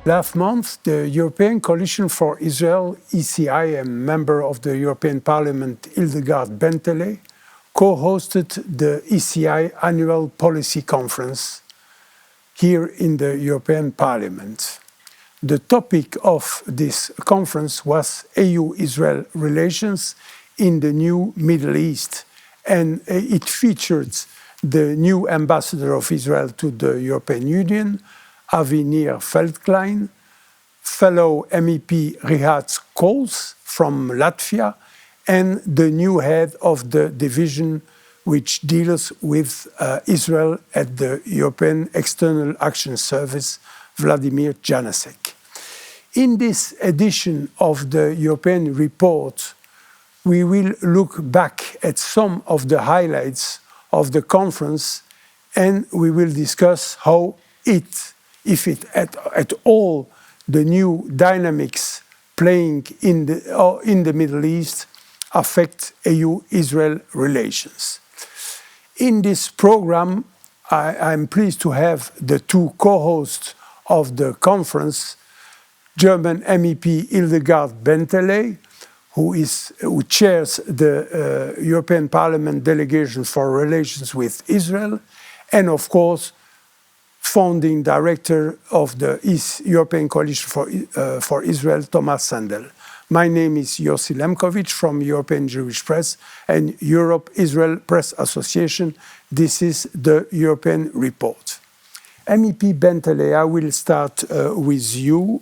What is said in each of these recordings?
Last month, the European Coalition for Israel, ECI, a member of the European Parliament, Hildegard Bentele, co-hosted the ECI Annual Policy Conference here in the European Parliament. The topic of this conference was EU-Israel relations in the new Middle East, and it featured the new ambassador of Israel to the European Union, Avi Nir Feldklein, fellow MEP Rihat Kols from Latvia, and the new head of the division which deals with Israel at the European External Action Service, Vladimir Janasek. In this edition of the European report, we will look back at some of the highlights of the conference, and we will discuss how if it at all, the new dynamics playing in the Middle East affect EU-Israel relations. In this program, I'm pleased to have the two co-hosts of the conference, German MEP Hildegard Bentele, who chairs the European Parliament Delegation for Relations with Israel, and of course, founding director of the European Coalition for Israel, Tomas Sandell. My name is Yossi Lempkowicz from European Jewish Press and Europe-Israel Press Association. This is the European report. MEP Bentele, I will start with you.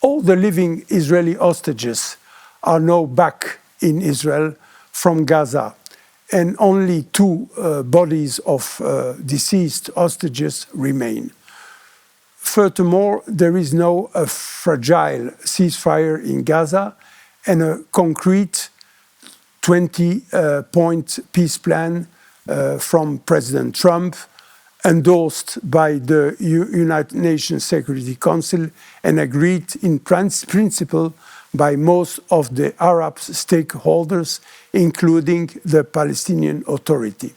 All the living Israeli hostages are now back in Israel from Gaza, and only two bodies of deceased hostages remain. Furthermore, there is now a fragile ceasefire in Gaza and a concrete 20-point peace plan from President Trump, endorsed by the United Nations Security Council and agreed in principle by most of the Arab stakeholders, including the Palestinian Authority.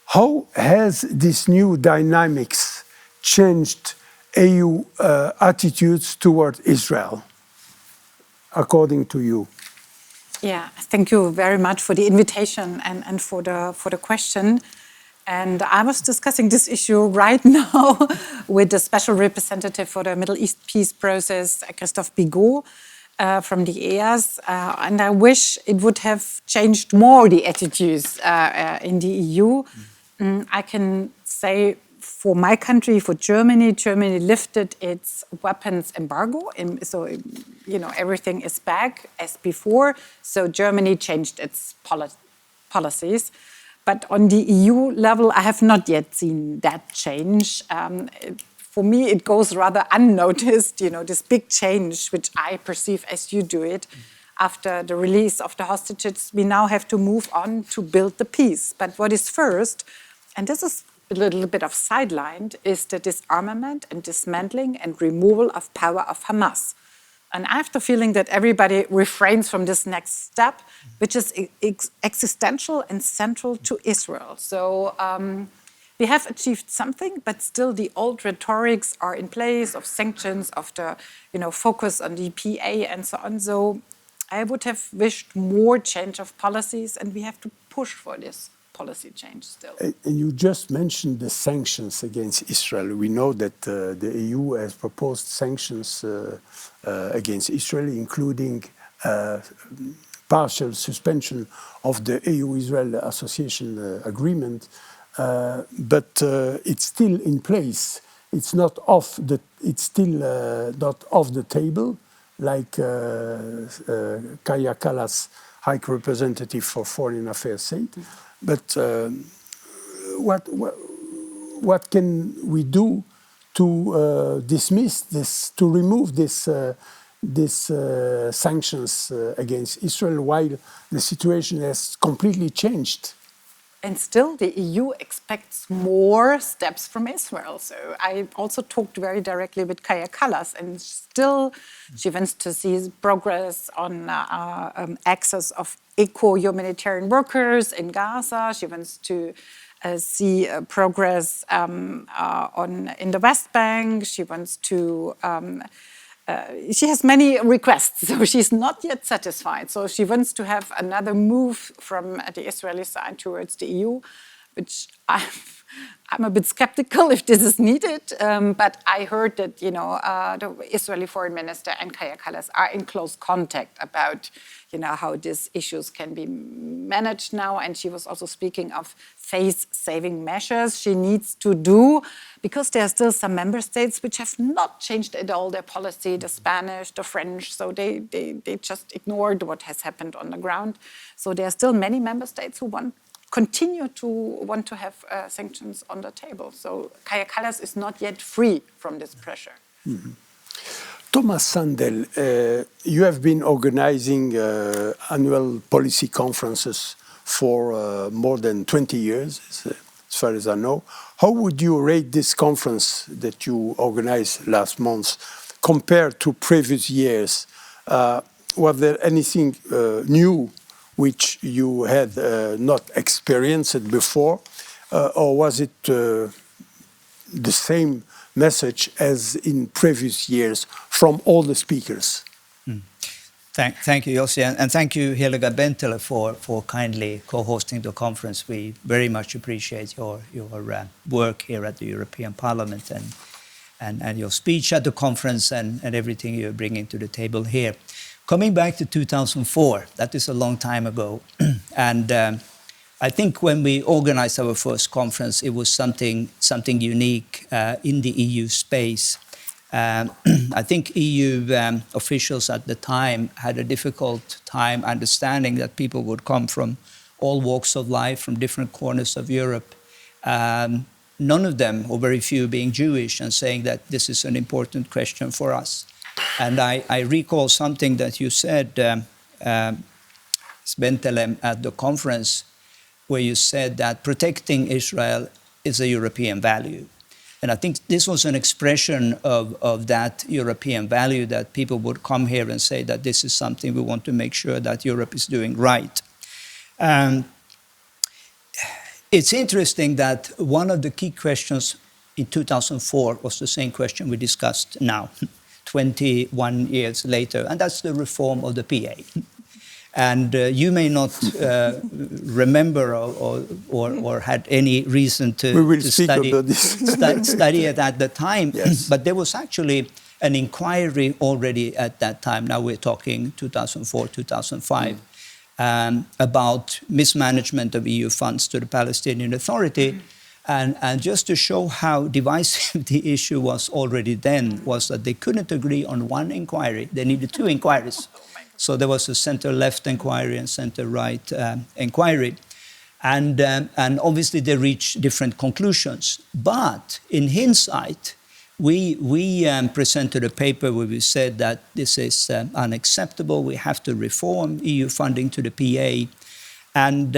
How has this new dynamics changed EU attitudes toward Israel, according to you? Yeah, thank you very much for the invitation and for the question. And I was discussing this issue right now with the Special Representative for the Middle East Peace Process, Christophe Bigot, from the EAS. And I wish it would have changed more the attitudes in the EU. I can say for my country, for Germany, Germany lifted its weapons embargo. So, everything is back as before. So Germany changed its policies. But on the EU level, I have not yet seen that change. For me, it goes rather unnoticed, this big change, which I perceive as you do it. After the release of the hostages, we now have to move on to build the peace. But what is first, and this is a little bit of sidelined, is the disarmament and dismantling and removal of power of Hamas. And I have the feeling that everybody refrains from this next step, which is existential and central to Israel. So we have achieved something, but still the old rhetorics are in place of sanctions, of the focus on the PA and so on. So I would have wished more change of policies, and we have to push for this policy change still. And you just mentioned the sanctions against Israel. We know that the EU has proposed sanctions against Israel, including partial suspension of the EU-Israel Association Agreement, but it's still in place. It's not off the. It's still not off the table, like Kaja Kallas, High Representative for Foreign Affairs, said. But what can we do to dismiss this, to remove this sanctions against Israel while the situation has completely changed? And still, the EU expects more steps from Israel. So I also talked very directly with Kaya Kallas, and still she wants to see progress on access of eco-humanitarian workers in Gaza. She wants to see progress in the West Bank. She wants to she has many requests, so she's not yet satisfied. So she wants to have another move from the Israeli side towards the EU, which I'm a bit skeptical if this is needed. But I heard that the Israeli foreign minister and Kaya Kallas are in close contact about how these issues can be managed now. And she was also speaking of face-saving measures she needs to do, because there are still some member states which have not changed at all their policy, the Spanish, the French, so they just ignored what has happened on the ground. So there are still many member states who continue to want to have sanctions on the table. So Kaya Kallas is not yet free from this pressure. Mm-hmm. Tomas, Sandell, you have been organizing annual policy conferences for more than 20 years, as far as I know. How would you rate this conference that you organized last month compared to previous years? Was there anything new which you had not experienced before, or was it the same message as in previous years from all the speakers? Thank you, Yossi, and thank you, Hildegard Bentele, for kindly co-hosting the conference. We very much appreciate your work here at the European Parliament and your speech at the conference and everything you're bringing to the table here. Coming back to 2004, that is a long time ago, and I think when we organized our first conference, it was something unique in the EU space. I think EU officials at the time had a difficult time understanding that people would come from all walks of life, from different corners of Europe. None of them, or very few, being Jewish, and saying that this is an important question for us. And I recall something that you said, Bentele, at the conference, where you said that protecting Israel is a European value. And I think this was an expression of that European value, that people would come here and say that this is something we want to make sure that Europe is doing right. It's interesting that one of the key questions in 2004 was the same question we discussed now, 21 years later, and that's the reform of the PA. And you may not remember or had any reason to study it at the time, yes. But there was actually an inquiry already at that time. Now we're talking 2004, 2005, about mismanagement of EU funds to the Palestinian Authority. And just to show how divisive the issue was already then, was that they couldn't agree on one inquiry. They needed two inquiries. So there was a center-left inquiry and center-right inquiry. And obviously they reached different conclusions. But in hindsight, we presented a paper where we said that this is unacceptable. We have to reform EU funding to the PA. And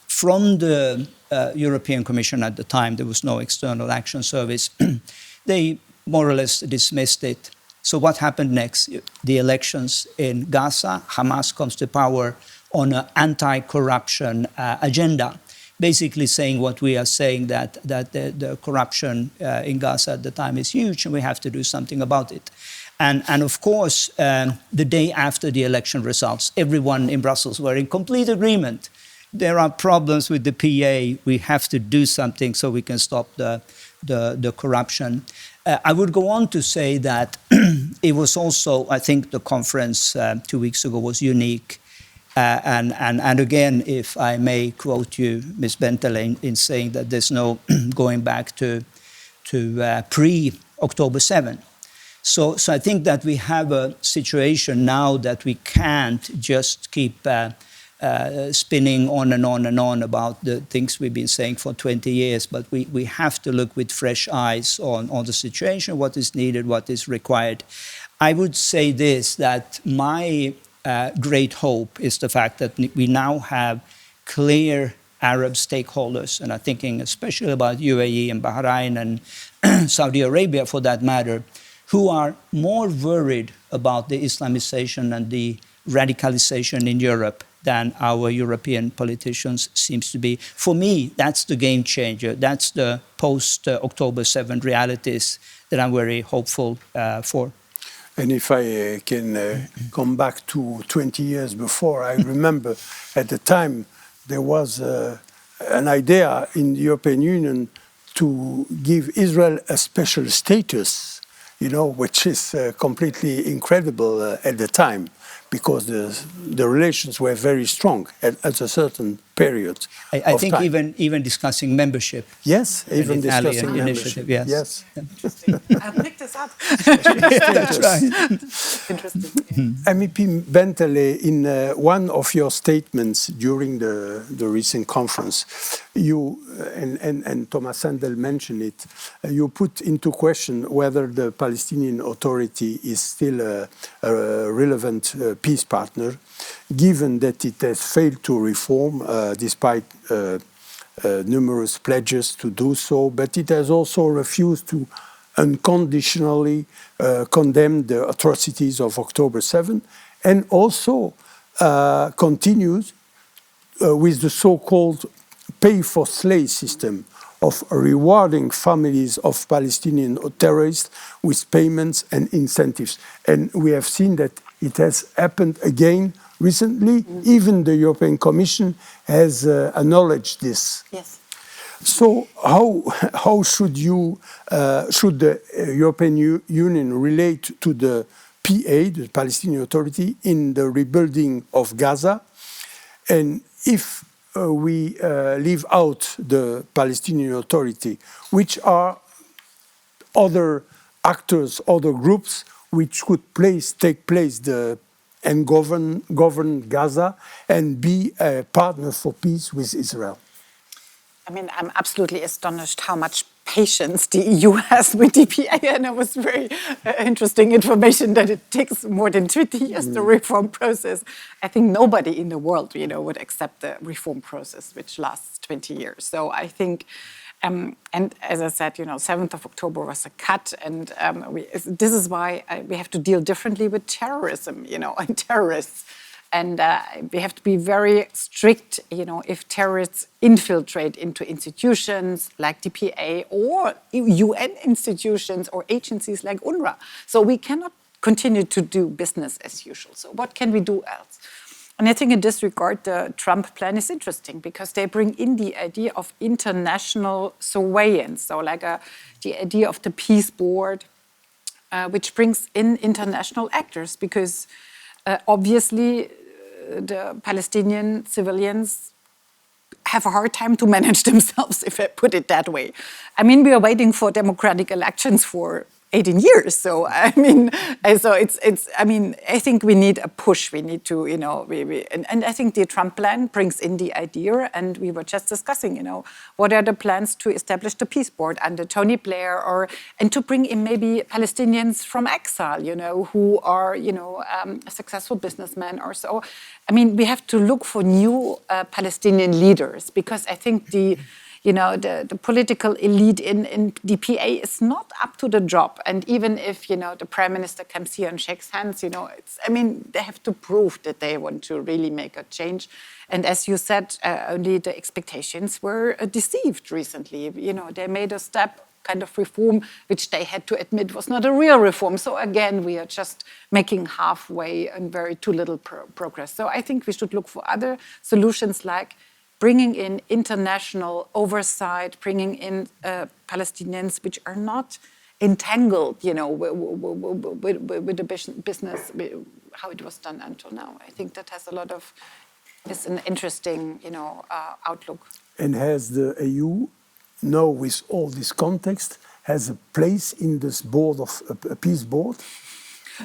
from the European Commission at the time, there was no External Action Service. They more or less dismissed it. So what happened next? The elections in Gaza. Hamas comes to power on an anti-corruption agenda, basically saying what we are saying, that the corruption in Gaza at the time is huge and we have to do something about it. And of course, the day after the election results, everyone in Brussels were in complete agreement. There are problems with the PA. We have to do something so we can stop the corruption. I would go on to say that it was also, I think the conference 2 weeks ago was unique. And again, if I may quote you, Ms. Bentele, in saying that there's no going back to pre-October 7. So I think that we have a situation now that we can't just keep spinning on and on and on about the things we've been saying for 20 years, but we have to look with fresh eyes on the situation, what is needed, what is required. I would say this, that my great hope is the fact that we now have clear Arab stakeholders, and I'm thinking especially about UAE and Bahrain and Saudi Arabia for that matter, who are more worried about the Islamization and the radicalization in Europe than our European politicians seems to be. For me, that's the game changer. That's the post-October 7 realities that I'm very hopeful for. And if I can come back to 20 years before, I remember at the time there was an idea in the European Union to give Israel a special status, you know, which is completely incredible at the time, because the relations were very strong at a certain period. I think time. even discussing membership. Yes, even discussing initiative. Yes. Yes. Interesting. I'll pick this up. That's right. Interesting. MEP Bentele, in one of your statements during the recent conference, you and Tomas Sandell mentioned it. You put into question whether the Palestinian Authority is still a relevant peace partner, given that it has failed to reform despite numerous pledges to do so, but it has also refused to unconditionally condemn the atrocities of October 7, and also continues with the so-called pay-for-slay system of rewarding families of Palestinian terrorists with payments and incentives. And we have seen that it has happened again recently. Even the European Commission has acknowledged this. Yes. So how should the European Union relate to the PA, the Palestinian Authority, in the rebuilding of Gaza? And if we leave out the Palestinian Authority, which are other actors, other groups which could take place and govern Gaza and be a partner for peace with Israel? I mean, I'm absolutely astonished how much patience the EU has with DPA, and it was very interesting information that it takes more than 20 years the reform process. I think nobody in the world, you know, would accept the reform process which lasts 20 years. So I think, and as I said, you know, 7th of October was a cut, and this is why we have to deal differently with terrorism, you know, and terrorists. And we have to be very strict, you know, if terrorists infiltrate into institutions like DPA or UN institutions or agencies like UNRWA. So we cannot continue to do business as usual. So what can we do else? And I think in this regard, the Trump plan is interesting because they bring in the idea of international surveillance. So like the idea of the peace board, which brings in international actors because obviously, the Palestinian civilians have a hard time to manage themselves, if I put it that way. I mean, we are waiting for democratic elections for 18 years. So, I mean, I think we need a push. We need to, you know, and I think the Trump plan brings in the idea, and we were just discussing, you know, what are the plans to establish the peace board under Tony Blair, and to bring in maybe Palestinians from exile, you know, who are, you know, successful businessmen or so. I mean, we have to look for new Palestinian leaders because I think the political elite in DPA is not up to the job. And even if, you know, the prime minister comes here and shakes hands, you know, they have to prove that they want to really make a change. And as you said, only the expectations were deceived recently. You know, they made a step kind of reform, which they had to admit was not a real reform. So again, we are just making halfway and very too little progress. So I think we should look for other solutions like bringing in international oversight, bringing in Palestinians which are not entangled, you know, with the business, how it was done until now. I think that has is an interesting, you know, outlook. And has the EU, now with all this context, has a place in this board of a peace board?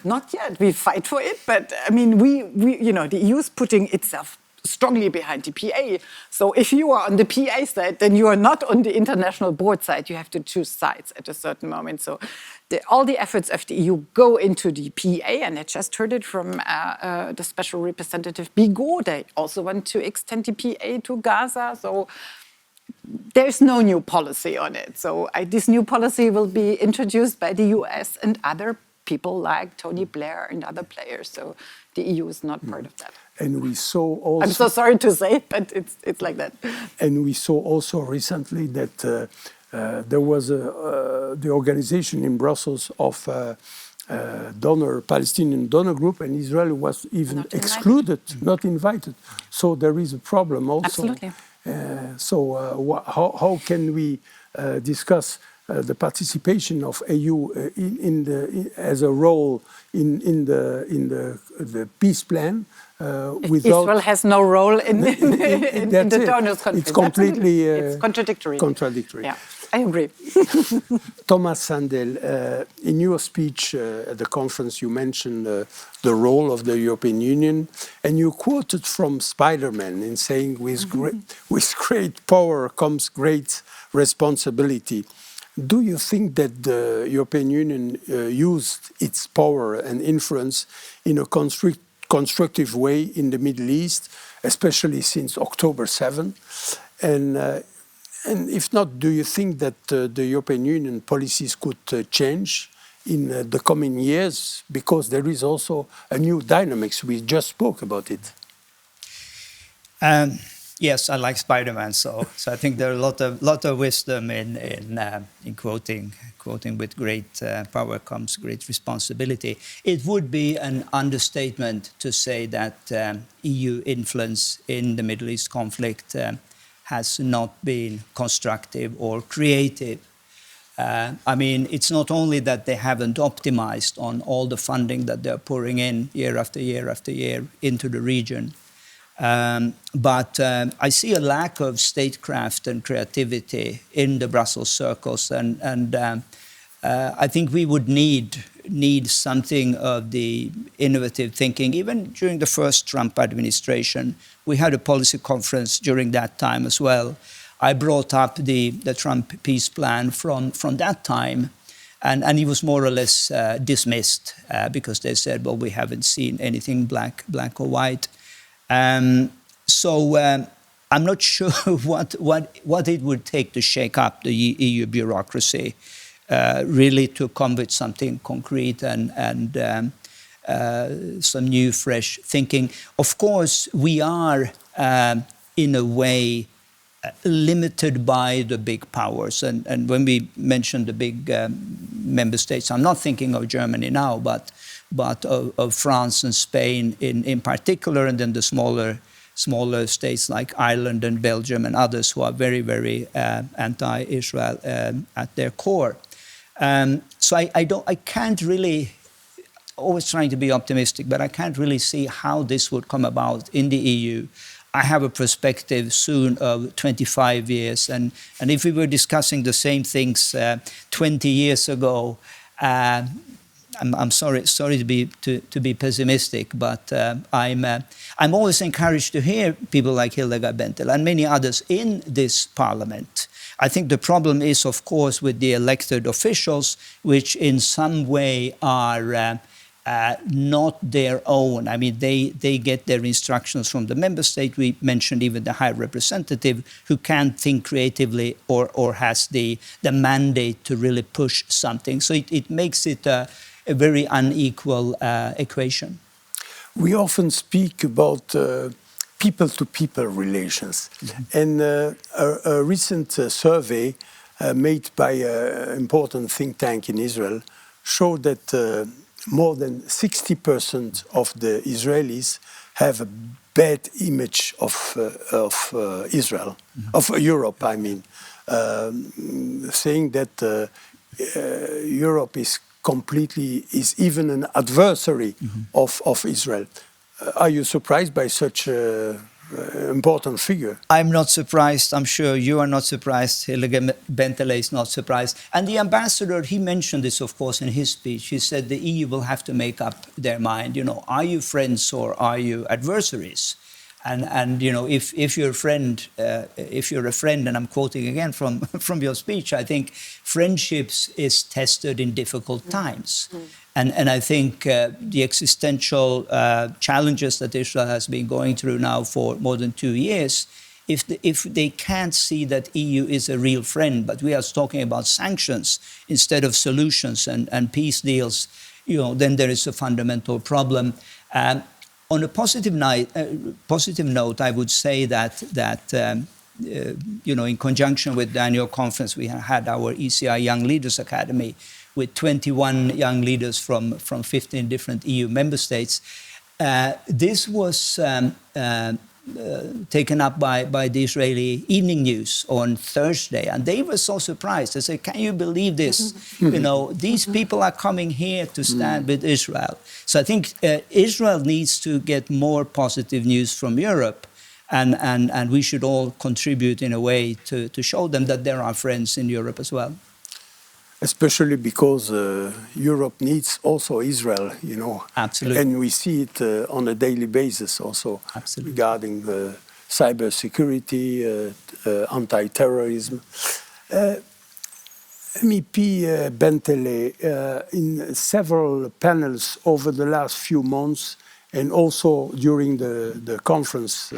Not yet. We fight for it, but I mean, we you know, the EU is putting itself strongly behind the PA. So if you are on the PA side, then you are not on the international board side. You have to choose sides at a certain moment. So all the efforts of the EU go into the PA, and I just heard it from the special representative Bigot. They also want to extend the PA to Gaza. So there's no new policy on it. So this new policy will be introduced by the US and other people like Tony Blair and other players. So the EU is not part of that. And we saw also... I'm so sorry to say, but it's like that. And we saw also recently that there was the organization in Brussels of Palestinian donor group, and Israel was even Not excluded, not invited. So there is a problem also. Absolutely. How can we discuss the participation of EU as a role in the peace plan without... Israel has no role in the donors' conference. It's completely it's contradictory. Contradictory. Yeah, I agree. Thomas Sandell, in your speech at the conference, you mentioned the role of the European Union, and you quoted from Spider-Man in saying, with great power comes great responsibility. Do you think that the European Union used its power and influence in a constructive way in the Middle East, especially since October 7? And if not, do you think that the European Union policies could change in the coming years? Because there is also a new dynamics. We just spoke about it. Yes, I like Spider-Man, so I think there are a lot of wisdom in quoting with great power comes great responsibility. It would be an understatement to say that EU influence in the Middle East conflict has not been constructive or creative. I mean, it's not only that they haven't optimized on all the funding that they're pouring in year after year after year into the region, but I see a lack of statecraft and creativity in the Brussels circles, and I think we would need something of the innovative thinking. Even during the first Trump administration, we had a policy conference during that time as well. I brought up the Trump peace plan from that time, and he was more or less dismissed because they said, well, we haven't seen anything black or white. So I'm not sure what it would take to shake up the EU bureaucracy, really to come with something concrete and some new, fresh thinking. Of course, we are in a way limited by the big powers. And when we mention the big member states, I'm not thinking of Germany now, but of France and Spain in particular, and then the smaller states like Ireland and Belgium and others who are very, very anti-Israel at their core. So I can't really, always trying to be optimistic, but I can't really see how this would come about in the EU. I have a perspective soon of 25 years, and if we were discussing the same things 20 years ago, I'm sorry to be pessimistic, but I'm always encouraged to hear people like Hildegard Bentele and many others in this parliament. I think the problem is, of course, with the elected officials, which in some way are not their own. I mean, they get their instructions from the member state. We mentioned even the High Representative, who can't think creatively or has the mandate to really push something. So it makes it a very unequal equation. We often speak about people-to-people relations. Mm-hmm. And a recent survey made by an important think tank in Israel showed that more than 60% of the Israelis have a bad image of Israel, mm-hmm. of Europe, I mean, saying that Europe is even an adversary mm-hmm. of Israel. Are you surprised by such an important figure? I'm not surprised. I'm sure you are not surprised. Hildegard Bentele is not surprised. And the ambassador, he mentioned this, of course, in his speech. He said the EU will have to make up their mind. You know, are you friends or are you adversaries? And you know, if you're a friend, and I'm quoting again from from your speech, I think friendships is tested in difficult times. And I think the existential challenges that Israel has been going through now for more than 2 years, if they can't see that EU is a real friend, but we are talking about sanctions instead of solutions and peace deals, you know, then there is a fundamental problem. On a positive note, I would say that you know, in conjunction with the annual conference, we had our ECI Young Leaders Academy with 21 young leaders from 15 different EU member states. This was taken up by the Israeli Evening News on Thursday, and they were so surprised. They said, "Can you believe this? You know, these people are coming here to stand with Israel." So I think Israel needs to get more positive news from Europe, and we should all contribute in a way to show them that there are friends in Europe as well. Especially because Europe needs also Israel, you know. Absolutely. And we see it on a daily basis also. Absolutely. Regarding cybersecurity, anti-terrorism. MEP Bentele, in several panels over the last few months, and also during the conference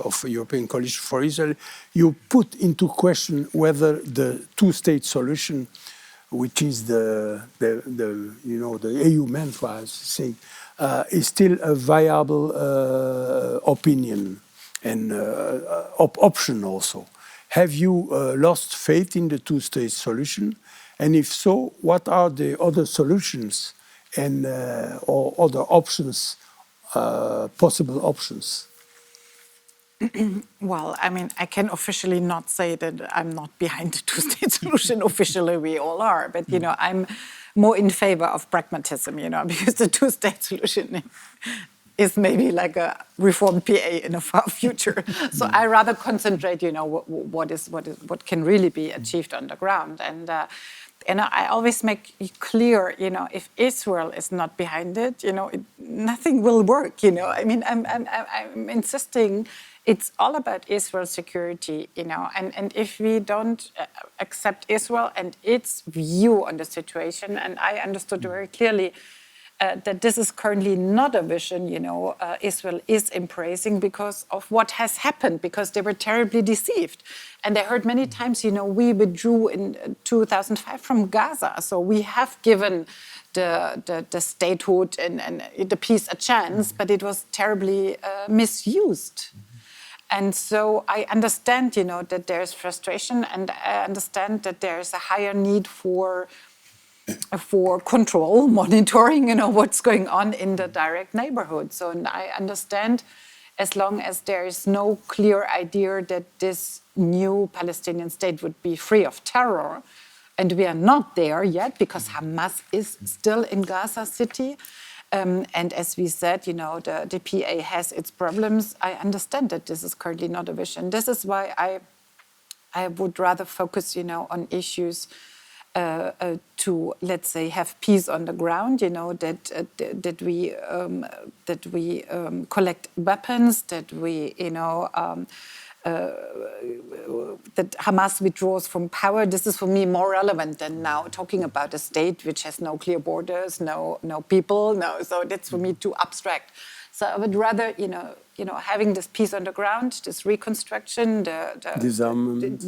of European Coalition for Israel, you put into question whether the two-state solution, which is the EU mantra, say, is still a viable opinion and option also. Have you lost faith in the two-state solution? And if so, what are the other solutions and or other options, possible options? Well, I mean, I can officially not say that I'm not behind the two-state solution. Officially, we all are. But, you know, I'm more in favor of pragmatism, you know, because the two-state solution is maybe like a reformed PA in a far future. So I rather concentrate, you know, what can really be achieved on the ground. And I always make it clear, you know, if Israel is not behind it, you know, nothing will work, you know. I mean, I'm insisting it's all about Israel's security, you know, and if we don't accept Israel and its view on the situation, and I understood very clearly that this is currently not a vision, you know, Israel is embracing because of what has happened, because they were terribly deceived. And I heard many times, you know, we withdrew in 2005 from Gaza, so we have given the statehood and the peace a chance, but it was terribly misused. And so I understand, you know, that there's frustration, and I understand that there's a higher need for control, monitoring, you know, what's going on in the direct neighborhood. So and I understand, as long as there is no clear idea that this new Palestinian state would be free of terror, and we are not there yet because Hamas is still in Gaza City. And as we said, you know, the PA has its problems. I understand that this is currently not a vision. This is why I would rather focus, you know, on issues to, let's say, have peace on the ground. You know, that we collect weapons, that we, you know. That Hamas withdraws from power. This is for me more relevant than now talking about a state which has no clear borders, no people. No, so that's for me too abstract. So I would rather, you know, having this peace on the ground, this reconstruction, the disarmament,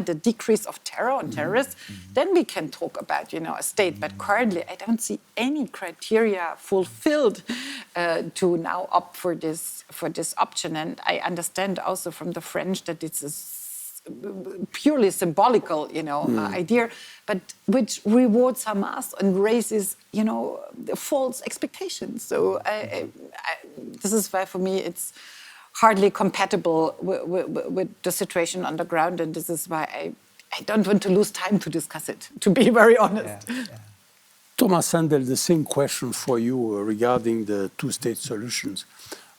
the decrease of terror and terrorists. Then we can talk about, you know, a state. But currently, I don't see any criteria fulfilled to now opt for this option. And I understand also from the French that it's a purely symbolical, you know, idea, but which rewards Hamas and raises, you know, false expectations. So this is why, for me, it's hardly compatible with the situation on the ground, and this is why I don't want to lose time to discuss it, to be very honest. Yeah. Tomas Sandell, the same question for you regarding the two-state solutions.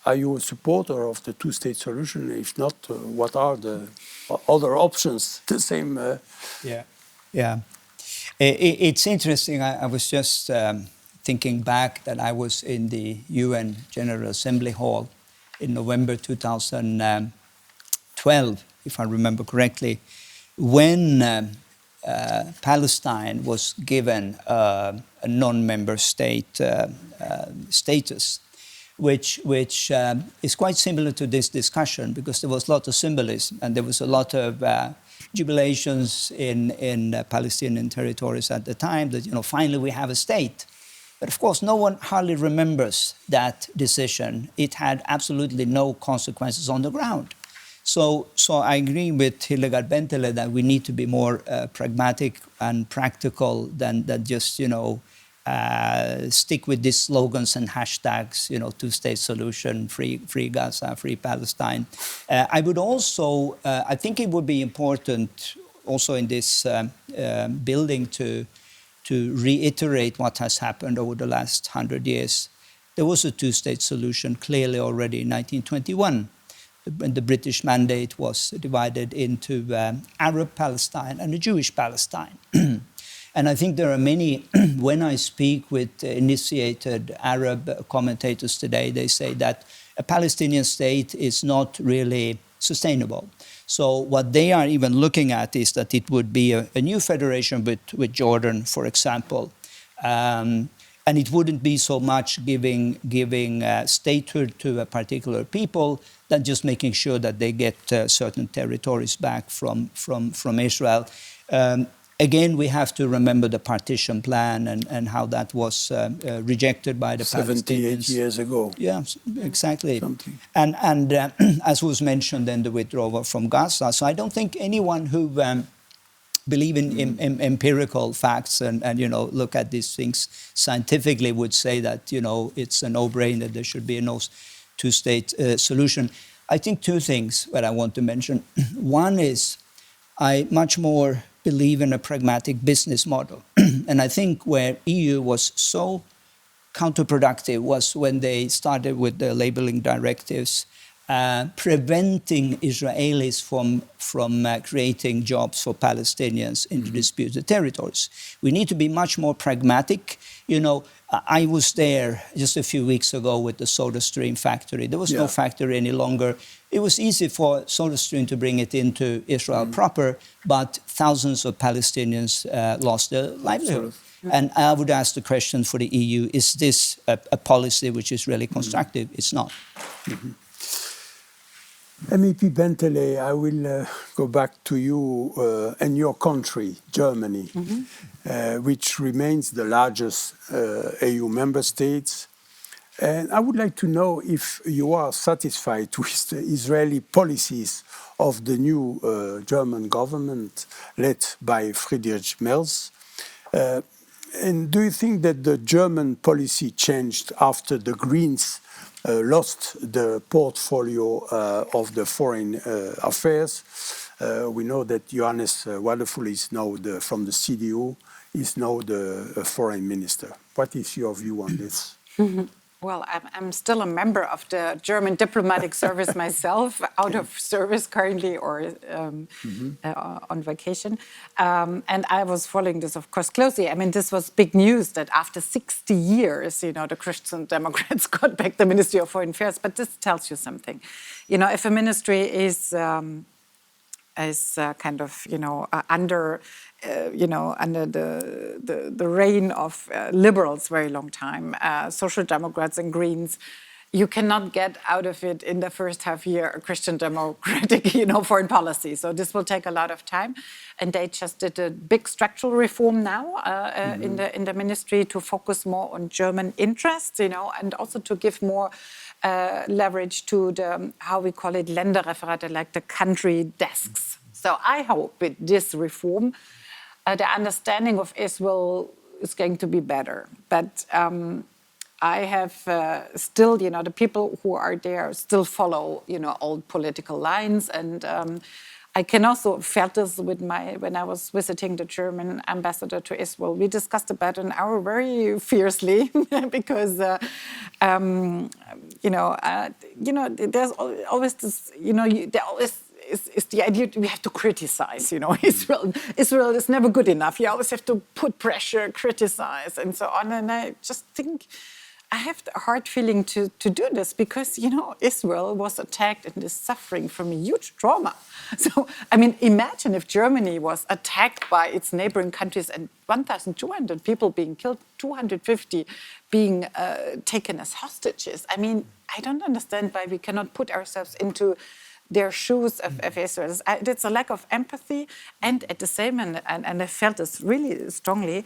Are you a supporter of the two-state solution? If not, what are the other options? The same. Yeah. It's interesting. I was just thinking back that I was in the UN General Assembly Hall in November 2012, if I remember correctly, when Palestine was given a non-member state status, which is quite similar to this discussion, because there was a lot of symbolism and there was a lot of jubilations in Palestinian territories at the time that, finally we have a state. But of course, no one hardly remembers that decision. It had absolutely no consequences on the ground. So I agree with Hildegard Bentele that we need to be more pragmatic and practical than just, stick with these slogans and hashtags, two-state solution, free Gaza, free Palestine. I would also, I think it would be important also in this building to reiterate what has happened over the last 100 years. There was a two-state solution clearly already in 1921. When the British mandate was divided into Arab Palestine and a Jewish Palestine. And I think there are many, when I speak with initiated Arab commentators today, they say that a Palestinian state is not really sustainable. So what they are even looking at is that it would be a new federation with Jordan, for example. And it wouldn't be so much giving statehood to a particular people than just making sure that they get certain territories back from Israel. Again, we have to remember the partition plan and how that was rejected by the 78 Palestinians. years ago. Yeah, exactly. Something. And as was mentioned, then the withdrawal from Gaza. So I don't think anyone who believe in empirical facts and look at these things scientifically would say that it's a no-brainer, there should be a no two-state solution. I think two things that I want to mention. One is I much more believe in a pragmatic business model. And I think where EU was so counterproductive was when they started with the labeling directives, preventing Israelis from creating jobs for Palestinians in the disputed territories. We need to be much more pragmatic. I was there just a few weeks ago with the SodaStream factory. There was no factory any longer. It was easy for SodaStream to bring it into Israel proper, but thousands of Palestinians lost their livelihood. And I would ask the question for the EU, is this a policy which is really constructive? It's not. MEP Bentele, I will go back to you and your country, Germany, which remains the largest EU member state. And I would like to know if you are satisfied with the Israeli policies of the new German government led by Friedrich Merz. And do you think that the German policy changed after the Greens lost the portfolio of the foreign affairs? We know that Johannes Wadefull is now from the CDU, is now the foreign minister. What is your view on this? Well, I'm still a member of the German diplomatic service myself, out of service currently or on vacation. And I was following this, of course, closely. I mean, this was big news that after 60 years, the Christian Democrats got back the Ministry of Foreign Affairs. But this tells you something. If a ministry is kind of, under the reign of liberals very long time, social democrats and Greens, you cannot get out of it in the first half year a Christian democratic, foreign policy. So this will take a lot of time. And they just did a big structural reform now in the ministry to focus more on German interests, and also to give more leverage to the, how we call it, Länderreferate, like the country desks. So I hope with this reform, the understanding of Israel is going to be better. But I have still, the people who are there still follow, old political lines. And I can also felt this with when I was visiting the German ambassador to Israel. We discussed about an hour very fiercely because, there's always this, there always is the idea we have to criticize, Israel. Israel is never good enough. You always have to put pressure, criticize, and so on. And I just think I have a hard feeling to do this because, you know, Israel was attacked and is suffering from a huge trauma. So, I mean, imagine if Germany was attacked by its neighboring countries and 1,200 people being killed, 250 being taken as hostages. I mean, I don't understand why we cannot put ourselves into their shoes of Israel. It's a lack of empathy, and at the same, and I felt this really strongly,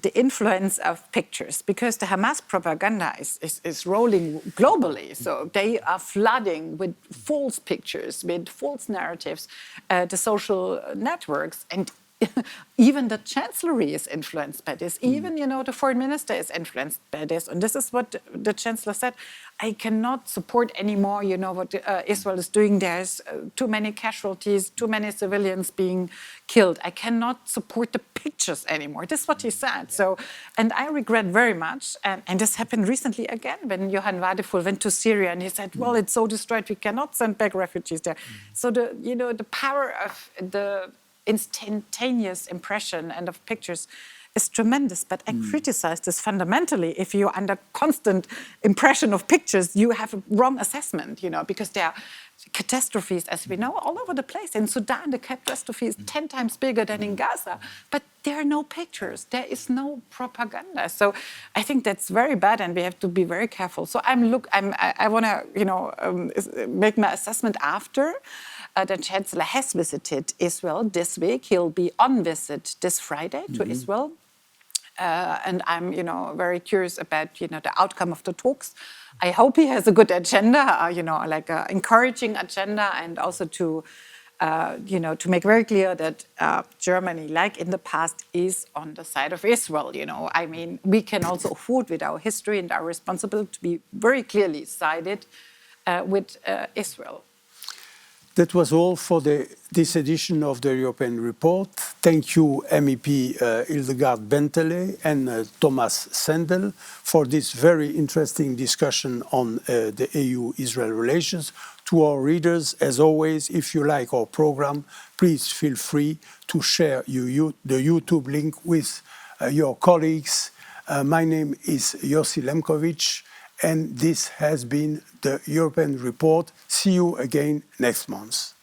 the influence of pictures, because the Hamas propaganda is rolling globally. So they are flooding with false pictures, with false narratives, the social networks, and even the chancellery is influenced by this. Even, you know, the foreign minister is influenced by this. And this is what the chancellor said. I cannot support anymore, you know, what Israel is doing. There's too many casualties, too many civilians being killed. I cannot support the pictures anymore. This is what he said. So, and I regret very much. And this happened recently again when Johann Wadefull went to Syria and he said, well, it's so destroyed, we cannot send back refugees there. So the, you know, the power of the instantaneous impression and of pictures is tremendous, but I criticize this fundamentally. If you're under constant impression of pictures, you have a wrong assessment, you know, because there are catastrophes, as we know, all over the place. In Sudan, the catastrophe is 10 times bigger than in Gaza, but there are no pictures, there is no propaganda. So I think that's very bad, and we have to be very careful. So I want to, you know, make my assessment after. The Chancellor has visited Israel this week. He'll be on visit this Friday to Israel. And I'm, you know, very curious about, you know, the outcome of the talks. I hope he has a good agenda, you know, like an encouraging agenda, and also to, you know, to make very clear that Germany, like in the past, is on the side of Israel. You know, I mean, we can also afford, with our history and our responsibility, to be very clearly sided with Israel. That was all for this edition of the European Report. Thank you, MEP Hildegard Bentele and Tomas Sandell, for this very interesting discussion on the EU-Israel relations. To our readers, as always, if you like our program, please feel free to share the YouTube link with your colleagues. My name is Yossi Lempkowicz, and this has been the European Report. See you again next month.